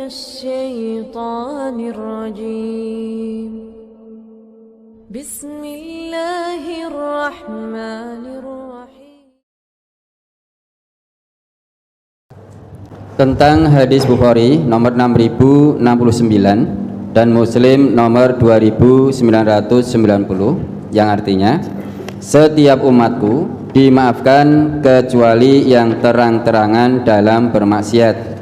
الشيطان الرجيم بسم الله الرحمن الرحيم. Tentang hadis Bukhari nomor 6069 dan Muslim nomor 2990 yang artinya, setiap umatku dimaafkan kecuali yang terang-terangan dalam bermaksiat,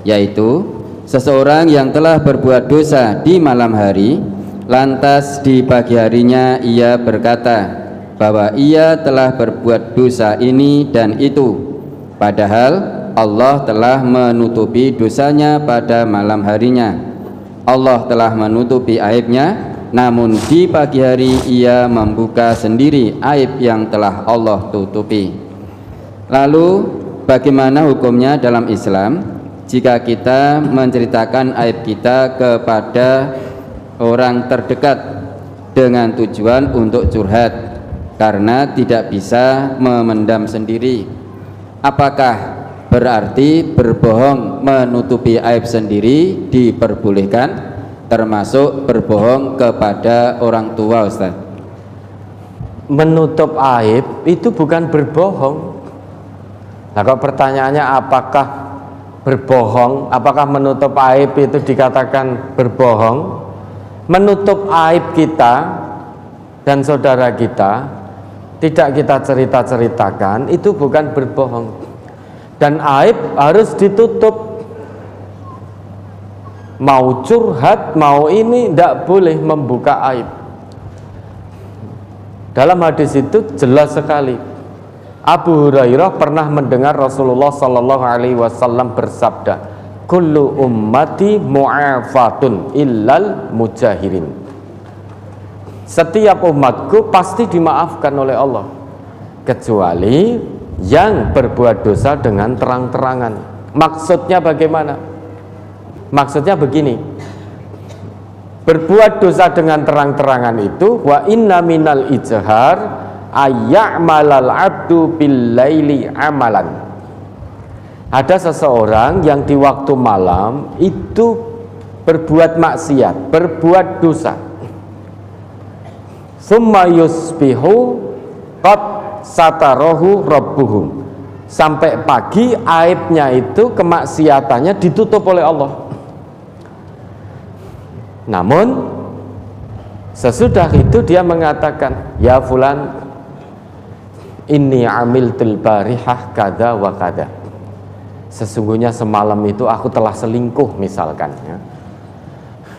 yaitu seseorang yang telah berbuat dosa di malam hari, lantas di pagi harinya ia berkata bahwa ia telah berbuat dosa ini dan itu, padahal Allah telah menutupi dosanya pada malam harinya. Allah telah menutupi aibnya, namun di pagi hari ia membuka sendiri aib yang telah Allah tutupi. Lalu bagaimana hukumnya dalam Islam jika kita menceritakan aib kita kepada orang terdekat dengan tujuan untuk curhat karena tidak bisa memendam sendiri? Apakah berarti berbohong menutupi aib sendiri diperbolehkan, termasuk berbohong kepada orang tua, Ustaz? Menutup aib itu bukan berbohong. Nah, kalau pertanyaannya apakah berbohong, apakah menutup aib itu dikatakan berbohong? Menutup aib kita dan saudara kita tidak kita cerita-ceritakan itu bukan berbohong. Dan aib harus ditutup. Mau curhat, mau ini, tidak boleh membuka aib. Dalam hadis itu jelas sekali. Abu Hurairah pernah mendengar Rasulullah Sallallahu Alaihi Wasallam bersabda, "Kullu ummati mu'afatun illal mujahirin." Setiap umatku pasti dimaafkan oleh Allah, kecuali yang berbuat dosa dengan terang-terangan. Maksudnya bagaimana? Maksudnya begini, berbuat dosa dengan terang-terangan itu wa inna minal ijhar ayya'malal abdu bil laili amalan. Ada seseorang yang di waktu malam itu berbuat maksiat, berbuat dosa. Summa yusbihu qad satarahu rabbuhum, sampai pagi aibnya itu, kemaksiatannya ditutup oleh Allah. Namun sesudah itu dia mengatakan, ya fulan, inni amiltul barihah kada wa kada, sesungguhnya semalam itu aku telah selingkuh misalkan ya.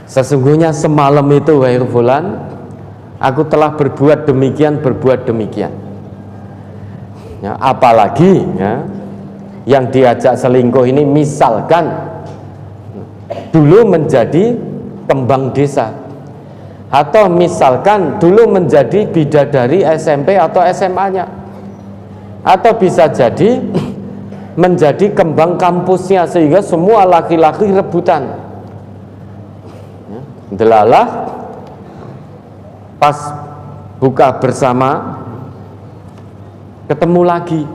Sesungguhnya semalam itu wahai fulan, aku telah berbuat demikian, berbuat demikian ya. Apalagi ya, yang diajak selingkuh ini misalkan dulu menjadi kembang desa, atau misalkan dulu menjadi bidadari SMP atau SMA-nya, atau bisa jadi menjadi kembang kampusnya, sehingga semua laki-laki rebutan. Delalah pas buka bersama ketemu lagi,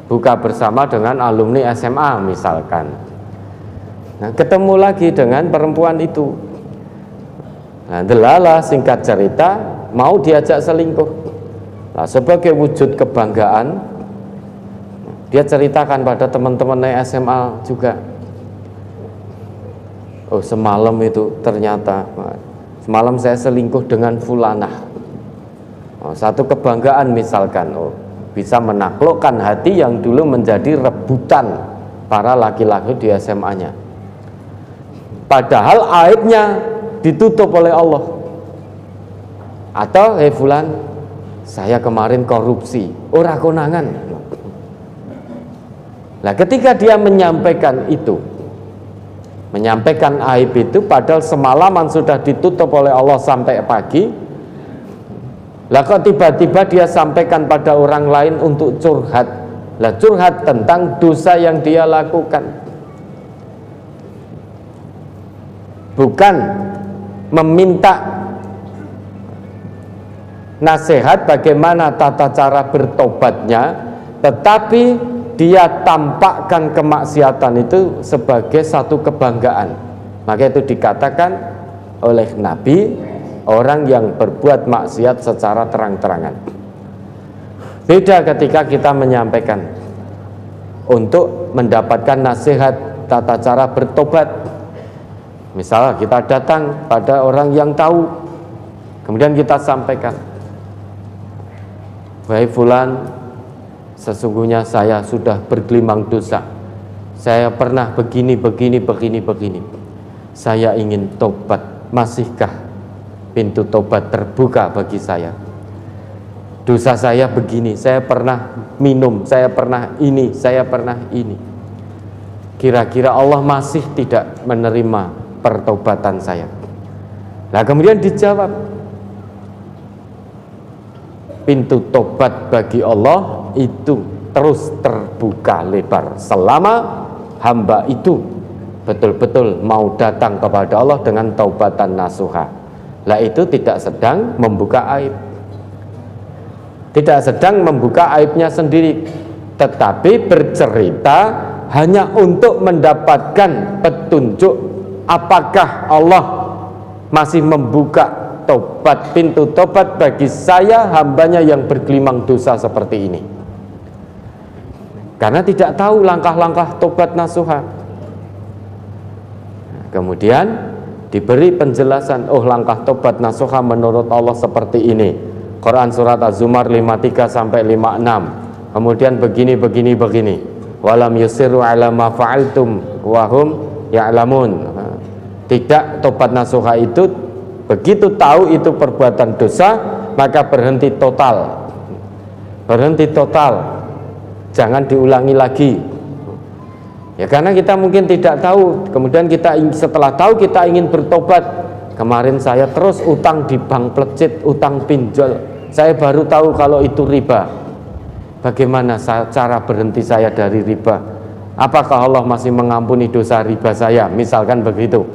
buka bersama dengan alumni SMA misalkan. Nah, ketemu lagi dengan perempuan itu. Nah, delalah singkat cerita mau diajak selingkuh. Nah, sebagai wujud kebanggaan, dia ceritakan pada teman-temannya SMA juga. Oh, semalam itu ternyata semalam saya selingkuh dengan fulanah. Oh, satu kebanggaan misalkan. Oh, bisa menaklukkan hati yang dulu menjadi rebutan para laki-laki di SMA-nya. Padahal aibnya ditutup oleh Allah. Atau fulan, saya kemarin korupsi, ora konangan. Nah, ketika dia menyampaikan itu, menyampaikan aib itu, padahal semalaman sudah ditutup oleh Allah sampai pagi. Lah kok tiba-tiba dia sampaikan pada orang lain untuk curhat. Lah curhat tentang dosa yang dia lakukan, bukan meminta nasihat bagaimana tata cara bertobatnya, tetapi dia tampakkan kemaksiatan itu sebagai satu kebanggaan. Maka itu dikatakan oleh Nabi orang yang berbuat maksiat secara terang-terangan. Beda ketika kita menyampaikan untuk mendapatkan nasihat tata cara bertobat. Misalnya kita datang pada orang yang tahu, kemudian kita sampaikan, wahai fulan, sesungguhnya saya sudah bergelimang dosa. Saya pernah begini. Saya ingin tobat. Masihkah pintu tobat terbuka bagi saya? Dosa saya begini, saya pernah minum, saya pernah ini. Kira-kira Allah masih tidak menerima pertobatan saya? Nah, kemudian dijawab, pintu tobat bagi Allah itu terus terbuka lebar selama hamba itu betul-betul mau datang kepada Allah dengan taubatan nasuha. Lah itu tidak sedang membuka aib, tidak sedang membuka aibnya sendiri, tetapi bercerita hanya untuk mendapatkan petunjuk apakah Allah masih membuka tobat, pintu tobat bagi saya hambanya yang bergelimang dosa seperti ini. Karena tidak tahu langkah-langkah tobat nasuha. Kemudian diberi penjelasan, oh langkah tobat nasuha menurut Allah seperti ini. Quran surat Az-Zumar 53 sampai 56. Kemudian begini. Walam yusiru ala ma fa'altum wahum ya'lamun. Tidak, tobat nasuha itu begitu tahu itu perbuatan dosa, maka berhenti total. Jangan diulangi lagi. Ya karena kita mungkin tidak tahu, kemudian kita setelah tahu kita ingin bertobat. Kemarin saya terus utang di bank plecit, utang pinjol. Saya baru tahu kalau itu riba. Bagaimana cara berhenti saya dari riba? Apakah Allah masih mengampuni dosa riba saya? Misalkan begitu.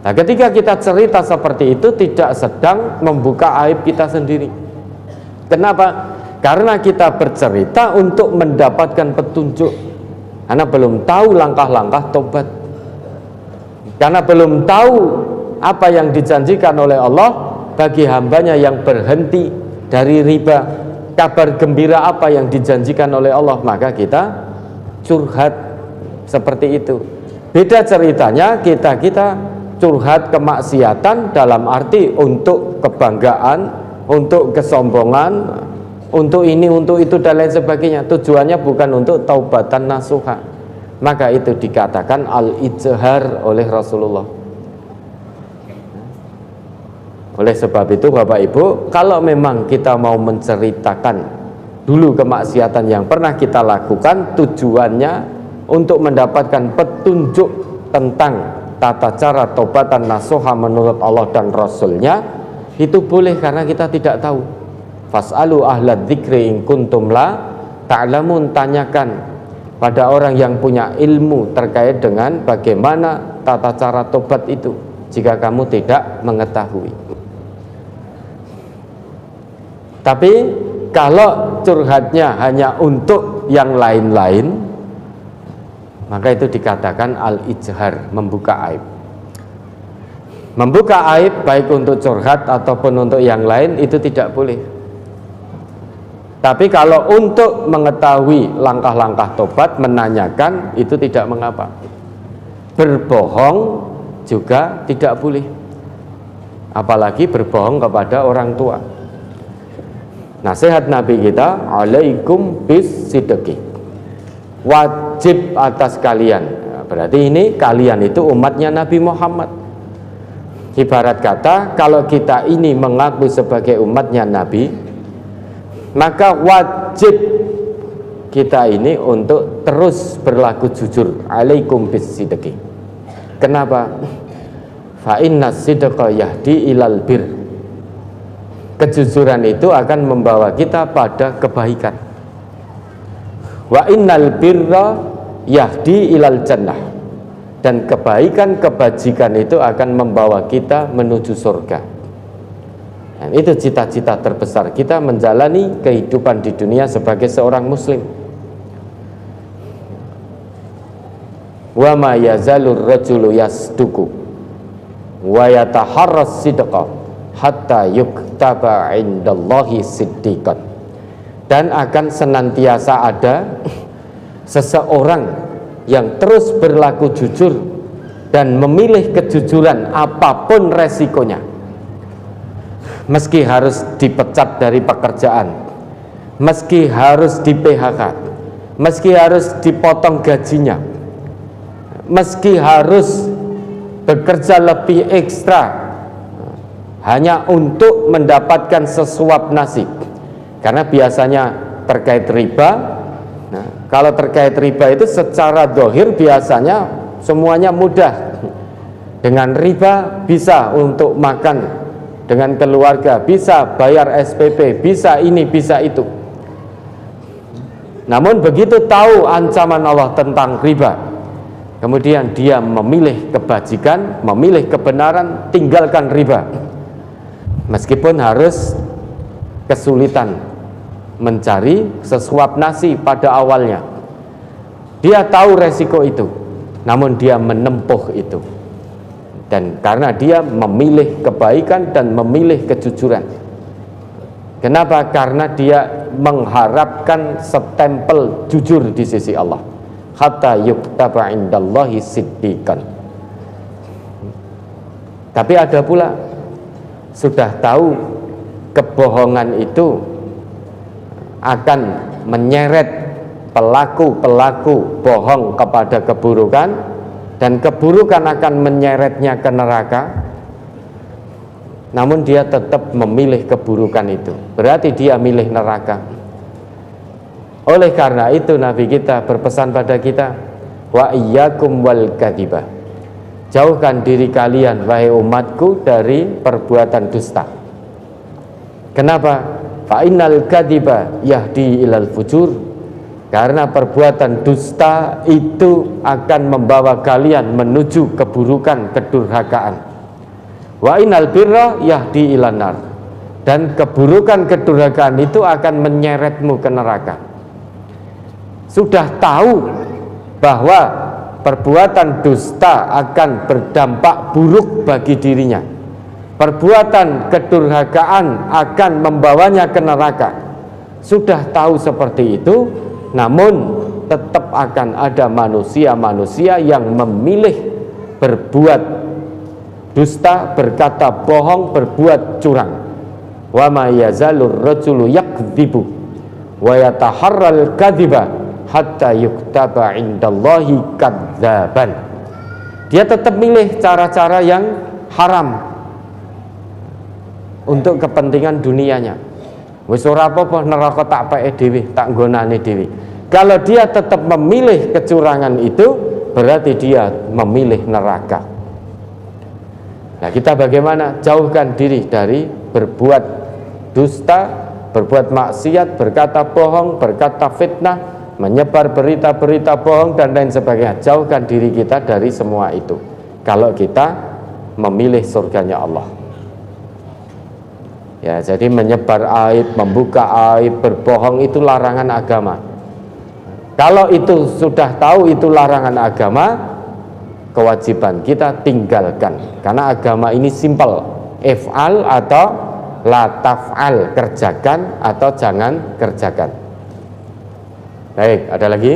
Nah, ketika kita cerita seperti itu tidak sedang membuka aib kita sendiri. Kenapa? Karena kita bercerita untuk mendapatkan petunjuk. Karena belum tahu langkah-langkah tobat. Karena belum tahu apa yang dijanjikan oleh Allah bagi hambanya yang berhenti dari riba. Kabar gembira apa yang dijanjikan oleh Allah, maka kita curhat seperti itu. Beda ceritanya kita curhat kemaksiatan dalam arti untuk kebanggaan, untuk kesombongan, untuk ini, untuk itu dan lain sebagainya. Tujuannya bukan untuk taubatan nasuha. Maka itu dikatakan al-ijhar oleh Rasulullah. Oleh sebab itu Bapak Ibu, kalau memang kita mau menceritakan dulu kemaksiatan yang pernah kita lakukan, tujuannya untuk mendapatkan petunjuk tentang tata cara taubatan nasuha menurut Allah dan Rasulnya, itu boleh karena kita tidak tahu. Fas'alu ahlad dzikri in kuntum la ta'lamun, tanyakan pada orang yang punya ilmu terkait dengan bagaimana tata cara tobat itu jika kamu tidak mengetahui. Tapi kalau curhatnya hanya untuk yang lain-lain, maka itu dikatakan al-ijhar, membuka aib. Membuka aib baik untuk curhat ataupun untuk yang lain itu tidak boleh. Tapi kalau untuk mengetahui langkah-langkah tobat, menanyakan, itu tidak mengapa. Berbohong juga tidak boleh. Apalagi berbohong kepada orang tua. Nasihat Nabi kita, alaikum bis sidqi, wajib atas kalian. Berarti ini kalian itu umatnya Nabi Muhammad. Ibarat kata, kalau kita ini mengaku sebagai umatnya Nabi, maka wajib kita ini untuk terus berlaku jujur. Alaikum bis sidqi. Kenapa? Fa inna sidqa yahdi ilal bir. Kejujuran itu akan membawa kita pada kebaikan. Wa innal birra yahdi ilal jannah. Dan kebaikan, kebajikan itu akan membawa kita menuju surga. Dan itu cita-cita terbesar kita menjalani kehidupan di dunia sebagai seorang muslim. Wa ma yazalur rajulu yasduku wa yataharras sidqa hatta yuktaba indallahi siddiqan. Dan akan senantiasa ada seseorang yang terus berlaku jujur dan memilih kejujuran apapun resikonya, meski harus dipecat dari pekerjaan, meski harus di PHK, meski harus dipotong gajinya, meski harus bekerja lebih ekstra hanya untuk mendapatkan sesuap nasi. Karena biasanya terkait riba. Nah, kalau terkait riba itu secara dohir biasanya semuanya mudah. Dengan riba bisa untuk makan dengan keluarga, bisa bayar SPP, bisa ini, bisa itu. Namun begitu tahu ancaman Allah tentang riba, kemudian dia memilih kebajikan, memilih kebenaran, tinggalkan riba. Meskipun harus kesulitan mencari sesuap nasi pada awalnya, dia tahu resiko itu, namun dia menempuh itu. Dan karena dia memilih kebaikan dan memilih kejujuran. Kenapa? Karena dia mengharapkan stempel jujur di sisi Allah. Hatta yuktaba indallahi siddiqan. Tapi ada pula sudah tahu kebohongan itu akan menyeret pelaku-pelaku bohong kepada keburukan, dan keburukan akan menyeretnya ke neraka, namun dia tetap memilih keburukan itu, berarti dia milih neraka. Oleh karena itu Nabi kita berpesan pada kita, wa iyyakum wal kadzibah, jauhkan diri kalian wahai umatku dari perbuatan dusta. Kenapa? Fa innal kadziba yahdi ilal fujur, karena perbuatan dusta itu akan membawa kalian menuju keburukan, kedurhakaan. Wa innal birra yahdi ilan nar, dan keburukan, kedurhakaan itu akan menyeretmu ke neraka. Sudah tahu bahwa perbuatan dusta akan berdampak buruk bagi dirinya, perbuatan kedurhakaan akan membawanya ke neraka. Sudah tahu seperti itu, namun tetap akan ada manusia-manusia yang memilih berbuat dusta, berkata bohong, berbuat curang. Wa ma yazalur rajulu yakdzibu wa yataharral kadziba hatta yuktaba indallahi kadzaban. Dia tetap milih cara-cara yang haram untuk kepentingan dunianya. Wis ora apa-apa neraka tak peke dhewe, tak nggonane dhewe. Kalau dia tetap memilih kecurangan itu, berarti dia memilih neraka. Nah, kita bagaimana? Jauhkan diri dari berbuat dusta, berbuat maksiat, berkata bohong, berkata fitnah, menyebar berita-berita bohong dan lain sebagainya. Jauhkan diri kita dari semua itu, kalau kita memilih surganya Allah. Ya, jadi menyebar aib, membuka aib, berbohong itu larangan agama. Kalau itu sudah tahu itu larangan agama, kewajiban kita tinggalkan. Karena agama ini simpel, if'al atau la taf'al, kerjakan atau jangan kerjakan. Baik, ada lagi?